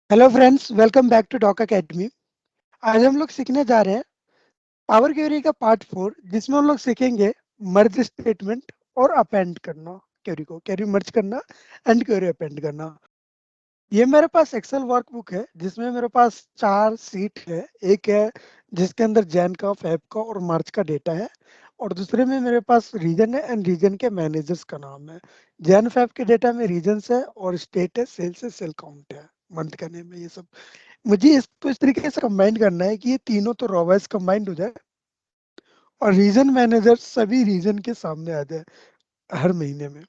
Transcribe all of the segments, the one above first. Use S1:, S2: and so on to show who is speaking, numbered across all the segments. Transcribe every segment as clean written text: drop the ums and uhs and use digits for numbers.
S1: Hello friends, welcome back to Doc Academy. आज हम लोग सीखने जा रहे हैं पावर क्वेरी का पार्ट 4, जिसमें हम लोग सीखेंगे मर्ज स्टेटमेंट और अपेंड करना। क्वेरी मर्ज करना एंड क्वेरी अपेंड करना। ये मेरे पास एक्सेल वर्कबुक है जिसमें मेरे पास 4 सीट है। एक है जिसके अंदर जैन का, फैब का और मार्च का डेटा है, और दूसरे में मेरे पास रीजन है एंड रीजन के मैनेजर्स का नाम है। जैन फैब के डेटा में रीजन्स है और स्टेट है, सेल काउंट है, मंथ का नेम है, ये सब। मुझे इसको इस तरीके से कंबाइन करना है कि ये तीनों तो रॉ वाइज कंबाइंड हो जाए और रीजन मैनेजर सभी रीजन के सामने आ जाए हर महीने में।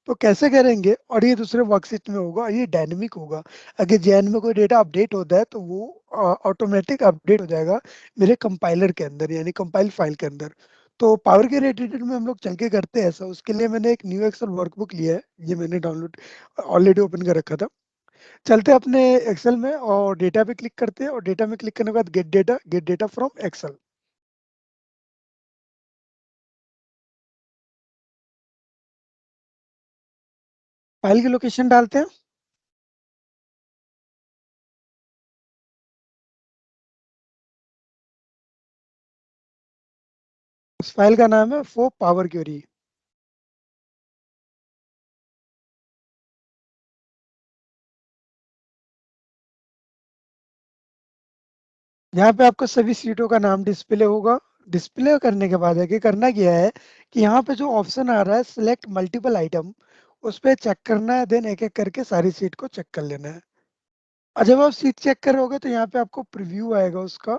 S1: तो कैसे करेंगे? और ये दूसरे वर्कशीट में होगा और ये डायनेमिक होगा। अगर जैन में कोई डेटा अपडेट होता है तो वो ऑटोमेटिक अपडेट हो जाएगा मेरे कंपाइलर के अंदर, यानी कंपाइल फाइल के अंदर। तो पावर के एडिटर में हम लोग चल के करते हैं ऐसा। उसके लिए मैंने एक न्यू एक्सेल वर्कबुक लिया है, ये मैंने डाउनलोड ऑलरेडी ओपन कर रखा था। चलते हैं अपने एक्सेल में और डेटा पे क्लिक करते हैं, और डेटा में क्लिक करने के बाद get data from Excel. File की लोकेशन डालते हैं। उस फाइल का नाम है फॉर पावर क्वेरी। यहाँ पे आपको सभी सीटों का नाम डिस्प्ले होगा। डिस्प्ले करने के बाद आगे करना क्या है कि यहाँ पे जो ऑप्शन आ रहा है सिलेक्ट मल्टीपल आइटम, उस पर चेक करना है, देन एक एक करके सारी सीट को चेक कर लेना है। और जब आप सीट चेक करोगे तो यहाँ पे आपको प्रीव्यू आएगा उसका।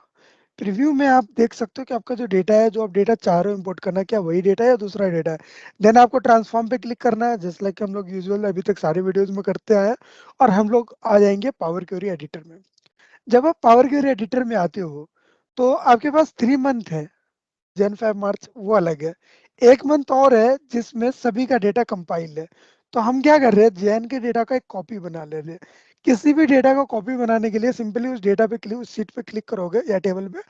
S1: प्रीव्यू में आप देख सकते हो कि आपका जो डेटा है, जो आप डेटा चाह रहे हो इंपोर्ट करना, क्या वही डेटा है या दूसरा डेटा है। देन आपको ट्रांसफॉर्म पे क्लिक करना है, जैसे लाइक हम लोग यूजुअल अभी तक सारे वीडियोस में करते आए हैं। और हम लोग आ जाएंगे पावर क्वेरी एडिटर में। जब आप पावर क्वेरी एडिटर में आते हो तो आपके पास 3 मंथ है। जन फेब मार्च वो अलग है। एक मंथ और है जिसमें सभी का डेटा कंपाइल है। तो हम क्या कर रहे हैं, जैन के डेटा का एक कॉपी बना ले रहे हैं। किसी भी डेटा का कॉपी बनाने के लिए सिंपली उस डेटा पे क्लिक, उस सीट पे क्लिक करोगे या टेबल पे,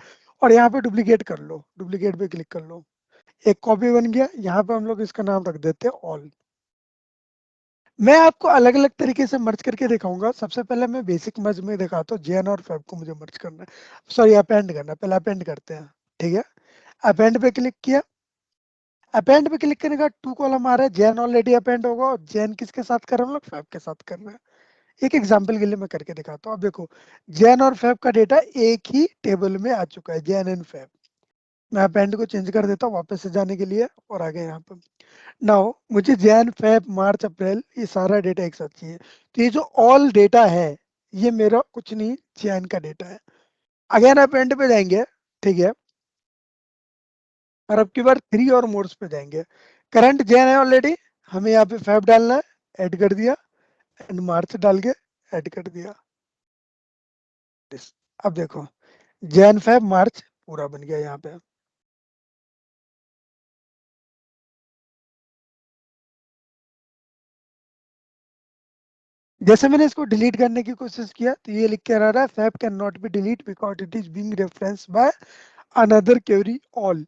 S1: और यहाँ पे डुप्लीकेट कर लो, डुप्लीकेट पे क्लिक कर लो। एक कॉपी बन गया। यहाँ पे हम लोग इसका नाम रख देते हैं ऑल। मैं आपको अलग अलग तरीके से मर्ज करके दिखाऊंगा। सबसे पहले मैं बेसिक मर्ज में दिखाता हूँ। जैन और फेब को मुझे मर्ज करना है, सॉरी अपेंड करना है। पहले अपेंड करते हैं, ठीक है। अपेंड पे क्लिक किया। अपेंड पे क्लिक करने का 2 कॉलम आ रहा है। जैन ऑलरेडी अपेंड होगा और जैन किसके साथ कर रहे हैं हम लोग? फैब के साथ कर रहे हैं। एक एग्जांपल के लिए मैं करके दिखाता हूँ। अब देखो, जैन और फैब का डेटा एक ही टेबल में आ चुका है, जैन एंड फैब। मैं अपेंड को चेंज कर देता हूँ वापस से जाने के लिए, और आगे यहाँ पे नाउ मुझे जैन फेब मार्च अप्रैल ये सारा डेटा एक साथ चाहिए। तो ये जो ऑल डेटा है, ये मेरा कुछ नहीं, जैन का डेटा है। अगेन अपेंड पे जाएंगे, ठीक है। और अब की बार 3 और मोड्स पे जाएंगे। करंट जैन है ऑलरेडी, हमें यहाँ पे फेब डालना है, ऐड कर दिया। एंड मार्च डाल के ऐड कर दिया। This। अब देखो, जैन फेब मार्च पूरा बन गया यहाँ पे। जैसे मैंने इसको डिलीट करने की कोशिश किया तो ये लिख के आ रहा है, fab can not be delete because it is being reference by another query all.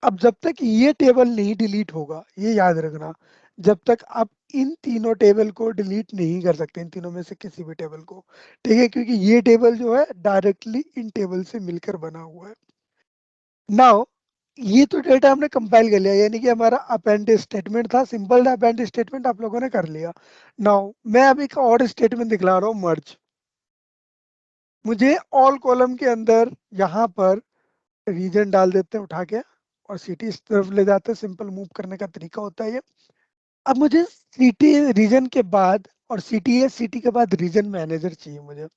S1: अब जब तक ये टेबल नहीं डिलीट होगा, ये याद रखना, जब तक आप इन तीनों टेबल को डिलीट नहीं कर सकते, इन तीनों में से किसी भी टेबल को, ठीक है, क्योंकि ये टेबल जो है डायरेक्टली इन टेबल से मिलकर बना हुआ है। नाउ ये तो डेटा हमने कंपाइल कर लिया, यानी कि हमारा अपेंड स्टेटमेंट था, सिंपल था अपेंड स्टेटमेंट, आप लोगों ने कर लिया। नाउ मैं अब एक और स्टेटमेंट दिखला रहा हूँ, मर्ज। मुझे ऑल कॉलम के अंदर यहाँ पर रीजन डाल देते हैं उठा के, और सिटी इस तरफ ले जाते हैं। सिंपल मूव करने का तरीका होता है ये। अब मुझे सिटी रीजन के बाद, और सिटी है, सिटी के बाद रीजन मैनेजर चाहिए मुझे,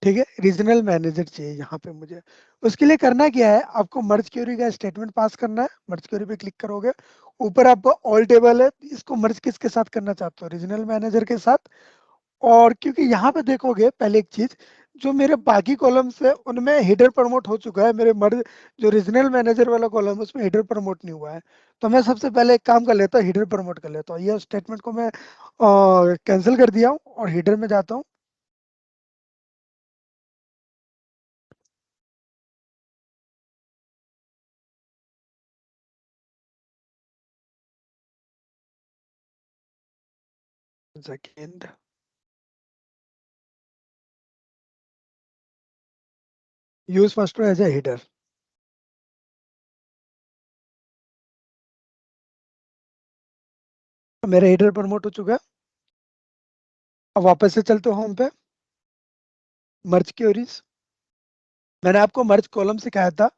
S1: ठीक है। रीजनल मैनेजर चाहिए यहाँ पे मुझे। उसके लिए करना क्या है, आपको मर्ज क्वेरी का स्टेटमेंट पास करना है। मर्ज क्वेरी पे क्लिक करोगे, ऊपर आपको ऑल टेबल है, इसको मर्ज किसके साथ करना चाहते हो? रीजनल मैनेजर के साथ। और क्योंकि यहाँ पे देखोगे पहले एक चीज, जो मेरे बाकी कॉलम्स है उनमें हेडर प्रमोट हो चुका है, मेरे मर्ज जो रीजनल मैनेजर वाला कॉलम है उसमें हेडर प्रमोट नहीं हुआ है। तो मैं सबसे पहले एक काम कर लेता हूँ, हेडर प्रमोट कर लेता हूँ। ये स्टेटमेंट को मैं कैंसिल कर दिया हूँ और हेडर में जाता हूँ। Second, use first row as a header. मेरा हेडर प्रमोट हो चुका है। अब वापस से चलते हो होम पे। मर्ज क्वेरीज। मैंने आपको मर्ज कॉलम सिखाया था।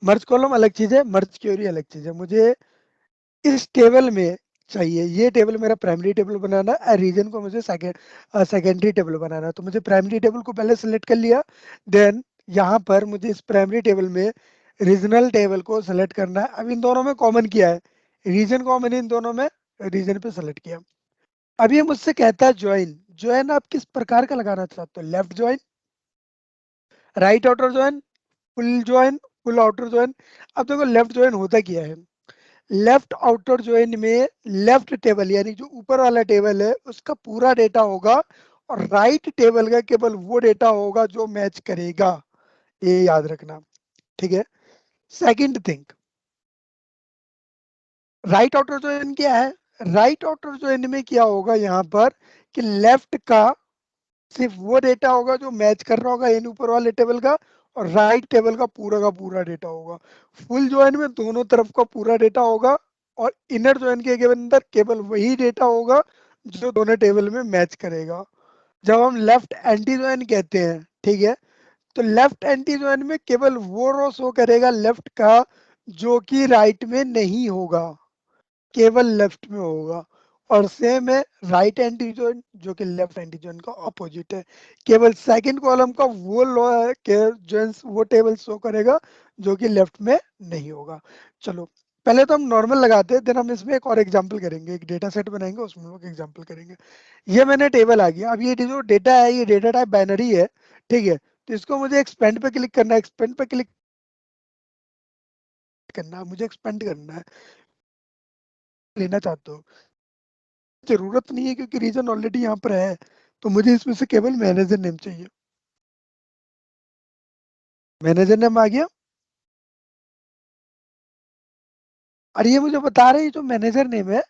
S1: मर्ज कॉलम अलग चीज है, मर्ज क्वेरी अलग चीज है। मुझे इस टेबल में चाहिए, ये टेबल मेरा प्राइमरी टेबल बनाना है, रीजन को मुझे सेकेंडरी टेबल बनाना है। तो मुझे प्राइमरी टेबल को पहले सेलेक्ट कर लिया। देन यहाँ पर मुझे इस प्राइमरी टेबल में रीजनल टेबल को सेलेक्ट करना है। अब इन दोनों में कॉमन किया है, रीजन कॉमन है इन दोनों में, रीजन पे सेलेक्ट किया। अब ये मुझसे कहता है ज्वाइन। ज्वाइन आप किस प्रकार का लगाना चाहते हो? Left join, right outer join, full join, full outer join. अब देखो लेफ्ट ज्वाइन होता क्या है। लेफ्ट आउटर ज्वाइन में लेफ्ट टेबल यानी जो ऊपर वाला टेबल है उसका पूरा डेटा होगा, और राइट टेबल का केवल वो डेटा होगा जो मैच करेगा। ये याद रखना, ठीक है। Second thing, right outer join क्या है? राइट आउटर ज्वाइन में क्या होगा यहाँ पर कि लेफ्ट का सिर्फ वो डेटा होगा जो मैच कर रहा होगा इन ऊपर वाले टेबल का, और राइट टेबल का पूरा डेटा होगा। फुल ज्वाइन में दोनों तरफ का पूरा डेटा होगा, और इनर ज्वाइन के अंदर केवल वही डेटा होगा जो दोनों टेबल में मैच करेगा। जब हम लेफ्ट एंटी ज्वाइन कहते हैं, ठीक है, तो लेफ्ट एंटी ज्वाइन में केवल वो रो शो करेगा लेफ्ट का जो कि राइट में नहीं होगा, केवल लेफ्ट में होगा। और सेम है राइट एंटी जॉइंट जो कि लेफ्ट एंटी जॉइंट का ऑपोजिट है। केवल सेकंड कॉलम का वो लो के जॉइंट्स वो टेबल शो करेगा जो कि लेफ्ट में नहीं होगा। चलो, पहले तो हम नॉर्मल लगाते हैं, देन हम इसमें एक और एग्जांपल करेंगे, एक डेटा सेट बनाएंगे उसमें हम लोग एग्जांपल करेंगे। ये मैंने टेबल आ गया। अब ये जो डेटा है ये डेटा टाइप बाइनरी है, ठीक है। तो इसको मुझे एक्सपेंड पे क्लिक करना है, एक्सपेंड पे क्लिक करना है, मुझे एक्सपेंड करना है, लेना चाहते हो। जरूरत नहीं है क्योंकि रीजन ऑलरेडी यहाँ पर है, तो मुझे इसमें से केवल मैनेजर नेम चाहिए। मैनेजर नेम आ गया। और ये मुझे बता रहे हैं जो मैनेजर नेम है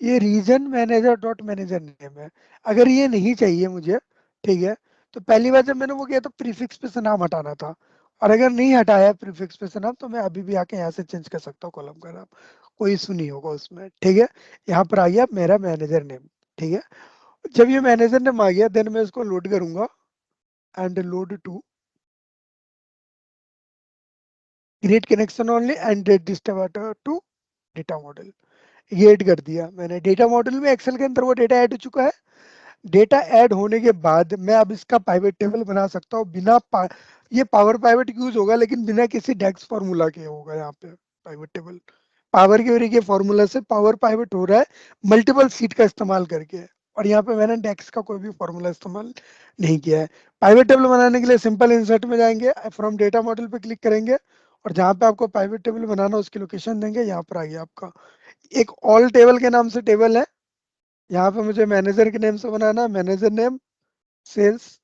S1: ये region manager dot manager name है। अगर ये नहीं चाहिए मुझे, ठीक है, तो पहली बार जब मैंने वो किया तो प्रीफिक्स पे से नाम हटाना था। और अगर नहीं हटाया प्रीफिक्स पे से नाम तो मैं अभी भी आके यहाँ से चेंज कर सकता हूँ कॉलम का नाम, कोई इशू नहीं होगा उसमें, ठीक है। यहाँ पर आ गया मेरा मैनेजर नेम, ठीक है। जब ये मैनेजर नेम आ गया देन मैं इसको लोड करूंगा, and load to create connection only and distributor to data model. ये ऐड कर दिया मैंने डेटा मॉडल में, एक्सेल के अंदर वो डेटा ऐड हो चुका है। डेटा ऐड होने के बाद मैं अब इसका पाइवेट टेबल बना सकता हूँ ये पावर पाइवेट यूज होगा लेकिन बिना किसी डेक्स फॉर्मूला के होगा यहाँ पे पाइवेट टेबल। पावर क्वेरी के फॉर्मूला से पावर पाइवेट हो रहा है मल्टीपल सीट का इस्तेमाल करके, और यहाँ पे मैंने डेक्स का कोई भी फॉर्मूला इस्तेमाल नहीं किया है। पाइवेट टेबल बनाने के लिए सिंपल इंसर्ट में जाएंगे, फ्रॉम डेटा मॉडल पे क्लिक करेंगे, और जहाँ पे आपको पाइवेट टेबल बनाना उसकी लोकेशन देंगे, यहाँ पर आ गया आपका एक ऑल टेबल के नाम से टेबल है। यहाँ पे मुझे मैनेजर के नेम से बनाना है, मैनेजर नेम सेल्स,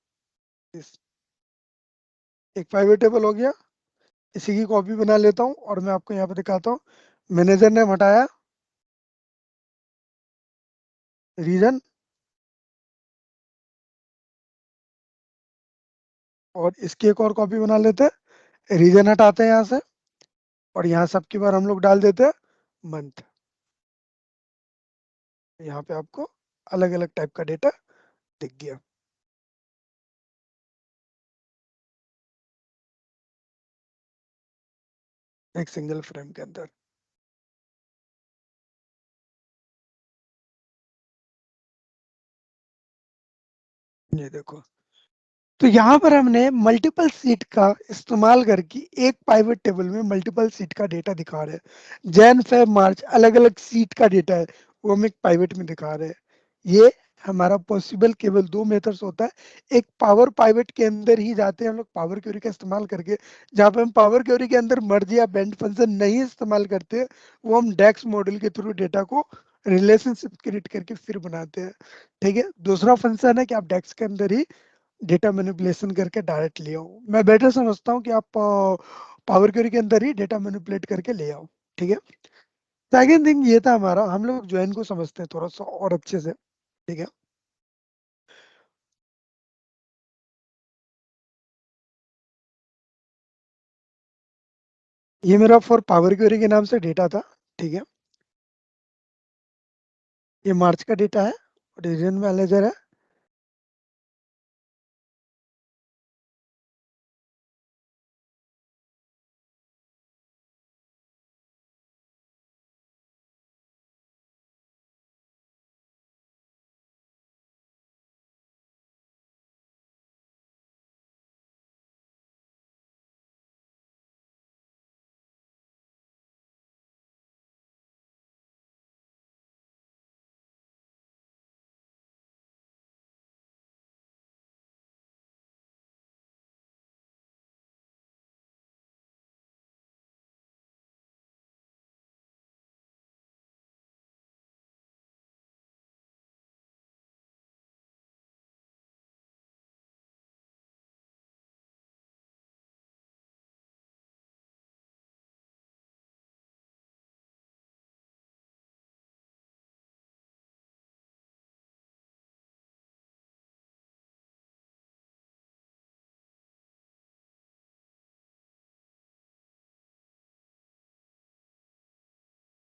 S1: एक प्राइवेट टेबल हो गया। इसी की कॉपी बना लेता हूँ और मैं आपको यहाँ पे दिखाता हूँ। मैनेजर नेम हटाया, रीजन, और इसकी एक और कॉपी बना लेते हैं। रीजन हटाते हैं यहाँ से, और यहाँ सबकी बार हम लोग डाल देते हैं मंथ। यहाँ पे आपको अलग अलग टाइप का डेटा दिख गया एक सिंगल फ्रेम के अंदर। ये देखो, तो यहाँ पर हमने मल्टीपल सीट का इस्तेमाल करके एक पाइवेट टेबल में मल्टीपल सीट का डेटा दिखा रहे हैं। जैन फेब मार्च अलग अलग सीट का डेटा है, वो हम एक पाइवेट में दिखा रहे हैं। ये हमारा पॉसिबल केवल दो मेथड्स होता है। एक पावर पाइवेट के अंदर ही जाते हैं हम लोग पावर क्वेरी का इस्तेमाल करके, जहाँ पे हम पावर क्वेरी के अंदर मर्ज या बेंड फंक्शन नहीं इस्तेमाल करते, वो हम डेक्स मॉडल के थ्रू डेटा को रिलेशनशिप क्रिएट करके फिर बनाते हैं, ठीक है। दूसरा फंक्शन है कि आप डेक्स के अंदर ही डेटा मैनिपुलेशन करके डायरेक्ट ले आओ। मैं बेटर समझता हूँ कि आप पावर क्वेरी के अंदर ही डेटा मैनिपुलेट करके ले आओ, ठीक है। सेकेंड थिंग ये था हमारा, हम लोग ज्वाइन को समझते हैं थोड़ा सा और अच्छे से, ठीक है। ये मेरा फॉर पावर क्वेरी के नाम से डेटा था, ठीक है। ये मार्च का डेटा है, रीजन मैनेजर है।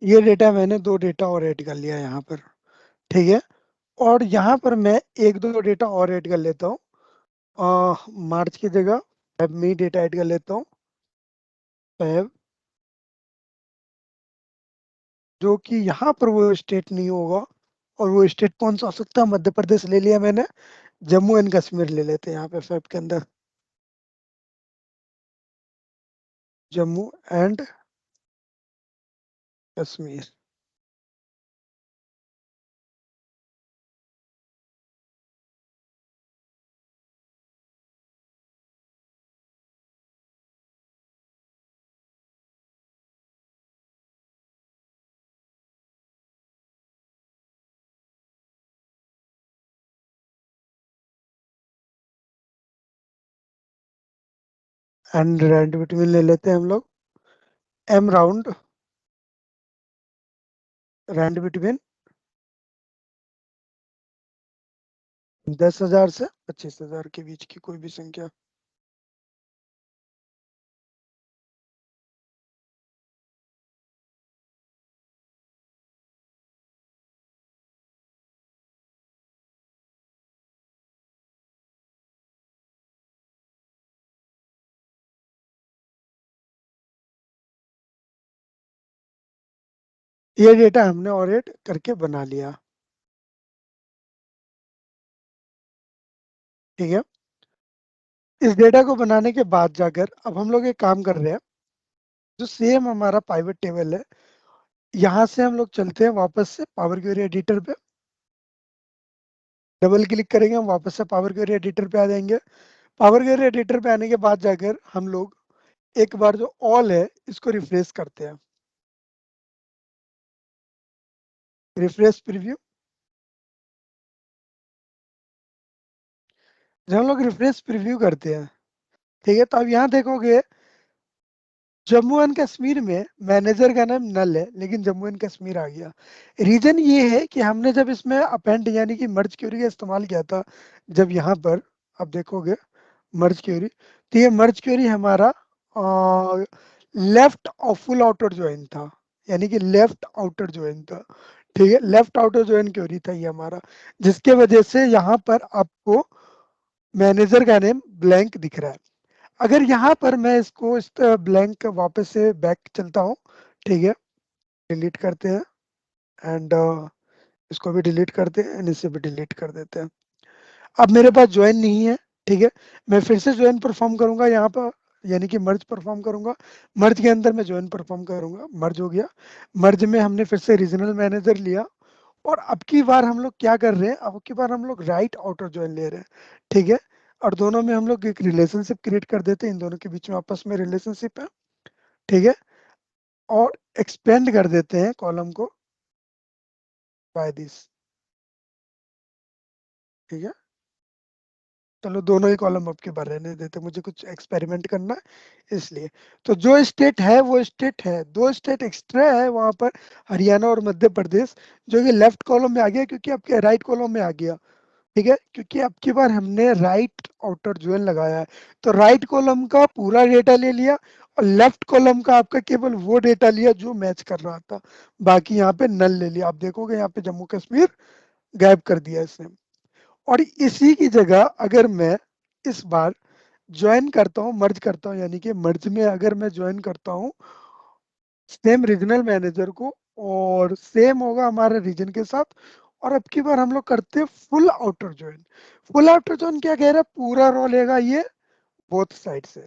S1: ये डेटा मैंने दो डेटा और ऐड कर लिया यहाँ पर, ठीक है। और यहाँ पर मैं एक दो डेटा और ऐड कर लेता हूँ। मार्च की जगह फैब में डेटा ऐड कर लेता हूँ। फैब, जो कि यहाँ पर वो स्टेट नहीं होगा। और वो स्टेट कौन सा हो सकता है? मध्य प्रदेश ले लिया मैंने। जम्मू एंड कश्मीर ले लेते हैं यहाँ पे फैब के अंदर। Jammu and Kashmir. And rand between ले लेते हैं हम लोग। एम राउंड रैंड बिटवीन 10,000 से 25,000 के बीच की कोई भी संख्या। ये डेटा हमने और ऐड करके बना लिया, ठीक है। इस डेटा को बनाने के बाद जाकर अब हम लोग एक काम कर रहे हैं। जो सेम हमारा पाइवट टेबल है, यहाँ से हम लोग चलते हैं वापस से पावर क्वेरी एडिटर पे। डबल क्लिक करेंगे, हम वापस से पावर क्वेरी एडिटर पे आ जाएंगे। पावर क्वेरी एडिटर पे आने के बाद जाकर हम लोग एक बार जो ऑल है इसको रिफ्रेश करते हैं। Refresh preview. जब हम लोग रिफ्रेश प्रीव्यू करते हैं, ठीक है, तो अब यहाँ देखोगे जम्मू एंड कश्मीर में मैनेजर का नाम नल है, लेकिन जम्मू एंड कश्मीर आ गया। रीजन ये है कि हमने जब इसमें अपेंड यानी कि मर्ज क्वेरी का इस्तेमाल किया था, जब यहाँ पर आप देखोगे मर्ज क्वेरी, तो ये मर्ज क्वेरी हमारा लेफ्ट और फुल आउटर ज्वाइन था, यानी कि लेफ्ट आउटर ज्वाइन था, ठीक है। लेफ्ट आउटर ज्वाइन क्वेरी था ये हमारा, जिसके वजह से यहाँ पर आपको मैनेजर का नेम ब्लैंक दिख रहा है। अगर यहाँ पर मैं इसको इस ब्लैंक वापस से बैक चलता हूँ, ठीक है, डिलीट करते हैं। एंड इसको भी डिलीट करते हैं एंड इसे भी डिलीट कर देते हैं। अब मेरे पास ज्वाइन नहीं है, ठीक है। मैं फिर से ज्वाइन परफॉर्म करूंगा यहाँ पर, यानी कि मर्ज परफॉर्म करूंगा। मर्ज के अंदर मैं ज्वाइन परफॉर्म करूंगा, मर्ज हो गया। मर्ज में हमने फिर से रीजनल मैनेजर लिया। और अब की बार हम लोग क्या कर रहे हैं, अब की बार हम लोग राइट आउटर ज्वाइन ले रहे हैं, ठीक है। और दोनों में हम लोग एक रिलेशनशिप क्रिएट कर देते हैं, इन दोनों के बीच में आपस में रिलेशनशिप है, ठीक है। और एक्सपेंड कर देते हैं कॉलम को बाय दिस, ठीक है। चलो दोनों ही कॉलम आपके बार रहने देते, मुझे कुछ एक्सपेरिमेंट करना है इसलिए। तो जो स्टेट है वो स्टेट है, दो स्टेट एक्स्ट्रा है वहां पर, हरियाणा और मध्य प्रदेश, जो कि लेफ्ट कॉलम में आ गया क्योंकि आपके राइट कॉलम में आ गया, ठीक है, क्योंकि अब की बार हमने राइट आउटर ज्वाइन लगाया है। तो राइट कॉलम का पूरा डेटा ले लिया और लेफ्ट कॉलम का आपका केवल वो डेटा लिया जो मैच कर रहा था, बाकी यहाँ पे नल ले लिया। आप देखोगे यहाँ पे जम्मू कश्मीर गायब कर दिया इसने। और इसी की जगह अगर मैं इस बार ज्वाइन करता हूँ, मर्ज करता हूँ, यानी कि मर्ज में अगर मैं ज्वाइन करता हूँ सेम रीजनल मैनेजर को, और सेम होगा हमारे रीजन के साथ, और अब की बार हम लोग करते हैं full outer join. Full outer join क्या कह रहा है, पूरा रो लेगा ये बोथ साइड से।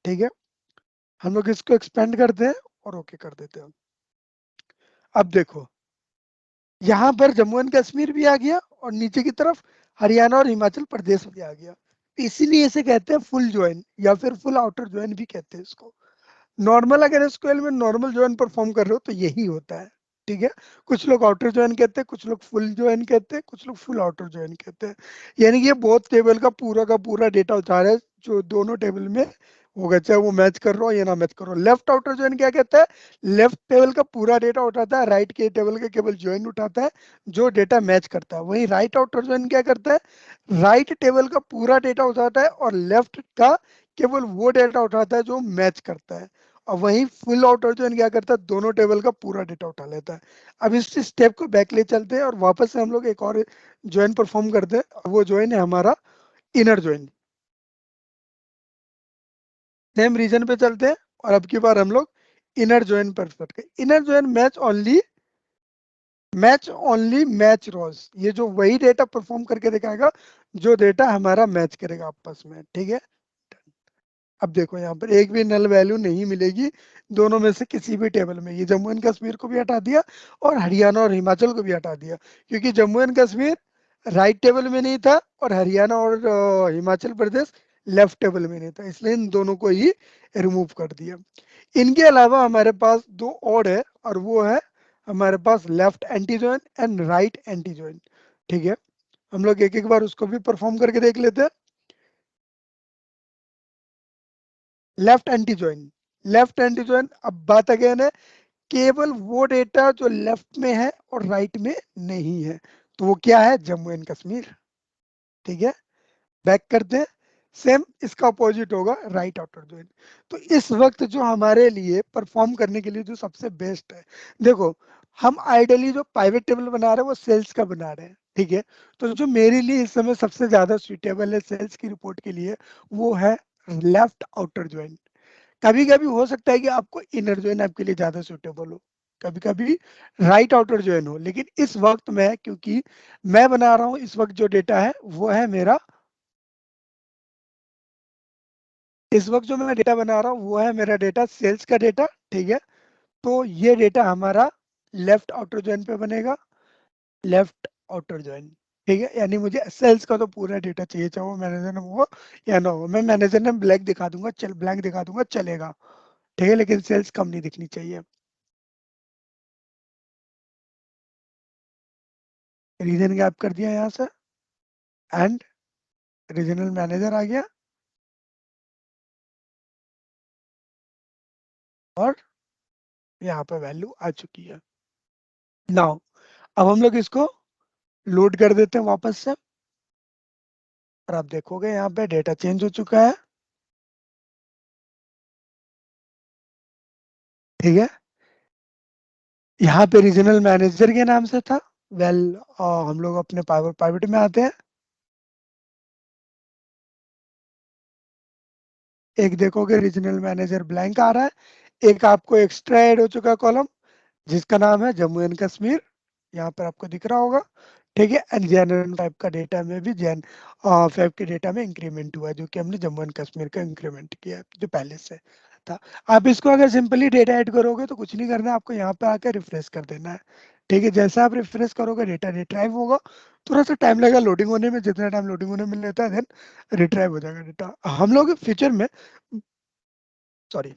S1: ठीक है, हम लोग इसको एक्सपेंड करते हैं और ओके कर देते हैं। अब देखो यहाँ पर जम्मू एंड कश्मीर भी आ गया और नीचे की तरफ हरियाणा और हिमाचल प्रदेश भी आ गया। इसीलिए इसे कहते हैं फुल ज्वाइन या फिर फुल आउटर ज्वाइन भी कहते हैं इसको। नॉर्मल अगर एसक्यूएल में नॉर्मल ज्वाइन परफॉर्म कर रहे हो तो यही होता है। ठीक है, कुछ लोग आउटर ज्वाइन कहते हैं, कुछ लोग फुल ज्वाइन कहते हैं, कुछ लोग फुल आउटर ज्वाइन कहते हैं। यानी कि ये बहुत टेबल का पूरा डेटा उठा रहा है जो दोनों टेबल में होगा, चाहे वो मैच कर रहा हो या ना मैच कर रहा हो। लेफ्ट आउटर ज्वाइन क्या कहता है, लेफ्ट टेबल का पूरा डेटा उठाता है, राइट के टेबल का केवल ज्वाइन उठाता है जो डेटा मैच करता है। वहीं राइट आउटर ज्वाइन क्या करता है, राइट टेबल का पूरा डेटा उठाता है और लेफ्ट का केवल वो डेटा उठाता है जो मैच करता है। और वहीं फुल आउटर ज्वाइन क्या करता है, दोनों टेबल का पूरा डेटा उठा लेता है। अब इस स्टेप को बैक ले चलते हैं और वापस से हम लोग एक और ज्वाइन परफॉर्म करते हैं। वो ज्वाइन है हमारा इनर ज्वाइन। सेम रीजन पे चलते हैं और अब की बार हम लोग इनर ज्वाइन पर करते हैं। Inner join match only match Ross, ये जो वही डेटा परफॉर्म करके दिखाएगा जो डेटा हमारा मैच करेगा आपस में। ठीक है, अब देखो यहाँ पर एक भी नल वैल्यू नहीं मिलेगी दोनों में से किसी भी टेबल में। ये जम्मू एंड कश्मीर को भी हटा दिया और हरियाणा और हिमाचल को भी हटा दिया, क्योंकि Jammu and Kashmir right table में नहीं था और हरियाणा और हिमाचल प्रदेश लेफ्ट टेबल में नहीं था, इसलिए इन दोनों को ही रिमूव कर दिया। इनके अलावा हमारे पास दो और है, और वो है हमारे पास left anti join and right anti join. ठीक है, हम लोग एक एक बार उसको भी परफॉर्म करके देख लेते हैं। लेफ्ट एंटी ज्वाइन अब बात अगेन है, केवल वो डेटा जो लेफ्ट में है और राइट में नहीं है, तो वो क्या है, जम्मू एंड कश्मीर। ठीक है, बैक करते हैं। सेम इसका अपोजिट होगा राइट आउटर ज्वाइन। तो इस वक्त जो हमारे लिए परफॉर्म करने के लिए जो सबसे बेस्ट है, देखो हम आइडियली जो पाइवेट टेबल बना रहे हैं वो सेल्स का बना रहे हैं। ठीक है, तो जो मेरे लिए इस समय सबसे ज्यादा सुइटेबल है सेल्स की रिपोर्ट के लिए, वो है लेफ्ट आउटर ज्वाइन। कभी कभी हो सकता है कि आपको इनर ज्वाइन आपके लिए ज्यादा सुटेबल हो, कभी कभी राइट आउटर ज्वाइन हो, लेकिन इस वक्त मैं, क्योंकि मैं बना रहा हूं इस वक्त जो डेटा है वो है मेरा, इस वक्त जो मैं डेटा बना रहा हूँ वो है मेरा डेटा सेल्स का डेटा। ठीक है, तो ये डेटा हमारा लेफ्ट आउटर ज्वाइन पे बनेगा, लेफ्ट आउटर ज्वाइन। ठीक है, यानी मुझे सेल्स का तो पूरा डेटा चाहिए, चाहे वो मैनेजर नेम हो या ना हो। मैं मैनेजर नेम ब्लैक दिखा दूंगा, चल ब्लैंक दिखा दूंगा चलेगा। ठीक है, लेकिन सेल्स कम नहीं दिखनी चाहिए। रीजन गैप कर दिया यहाँ से, एंड रीजनल मैनेजर आ गया, और यहाँ पे वैल्यू आ चुकी है। नाउ अब हम लोग इसको लोड कर देते हैं वापस से, और आप देखोगे यहाँ पे डेटा चेंज हो चुका है। ठीक है, यहाँ पे रीजनल मैनेजर के नाम से था। वेल हम लोग अपने पावर प्राइवेट में आते हैं। एक देखोगे रीजनल मैनेजर ब्लैंक आ रहा है, एक आपको एक्स्ट्रा ऐड हो चुका कॉलम जिसका नाम है जम्मू एंड कश्मीर, यहाँ पर आपको दिख रहा होगा। ठीक है, एंड जनरल फाइव का डेटा में भी जैन फाइव के डेटा में इंक्रीमेंट हुआ है, जो कि हमने जम्मू एंड कश्मीर का इंक्रीमेंट किया है जो पहले से था। आप इसको अगर सिंपली डेटा ऐड करोगे तो कुछ नहीं करना है, आपको यहाँ पे आकर रिफ्रेश कर देना है। ठीक है, जैसे आप रिफ्रेश करोगे डेटा रिट्राइव होगा, थोड़ा सा टाइम लगेगा लोडिंग होने में, जितना टाइम लोडिंग होने में लेता है देन रिट्राइव हो जाएगा डेटा। हम लोग फ्यूचर में, सॉरी,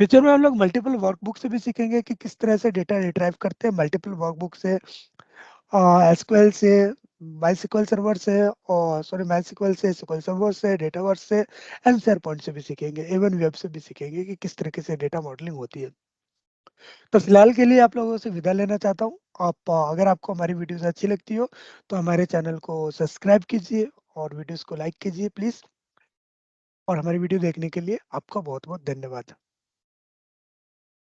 S1: फ्यूचर में हम लोग मल्टीपल वर्कबुक से भी सीखेंगे कि किस तरह से डेटा रिट्राइव करते हैं, मल्टीपल वर्कबुक से, एसक्यूएल से, माइस्क्यूएल सर्वर से, और सॉरी माइस्क्यूएल से, एसक्यूएल सर्वर से, डेटावर्स से, एंड शेयर पॉइंट से भी सीखेंगे, इवन वेब से भी सीखेंगे कि किस तरीके से डेटा मॉडलिंग होती है। तो फिलहाल के लिए आप लोगों से विदा लेना चाहता हूँ। आप अगर आपको हमारी वीडियोस अच्छी लगती हो तो हमारे चैनल को सब्सक्राइब कीजिए और वीडियोस को लाइक कीजिए प्लीज़। और हमारी वीडियो देखने के लिए आपका बहुत बहुत धन्यवाद।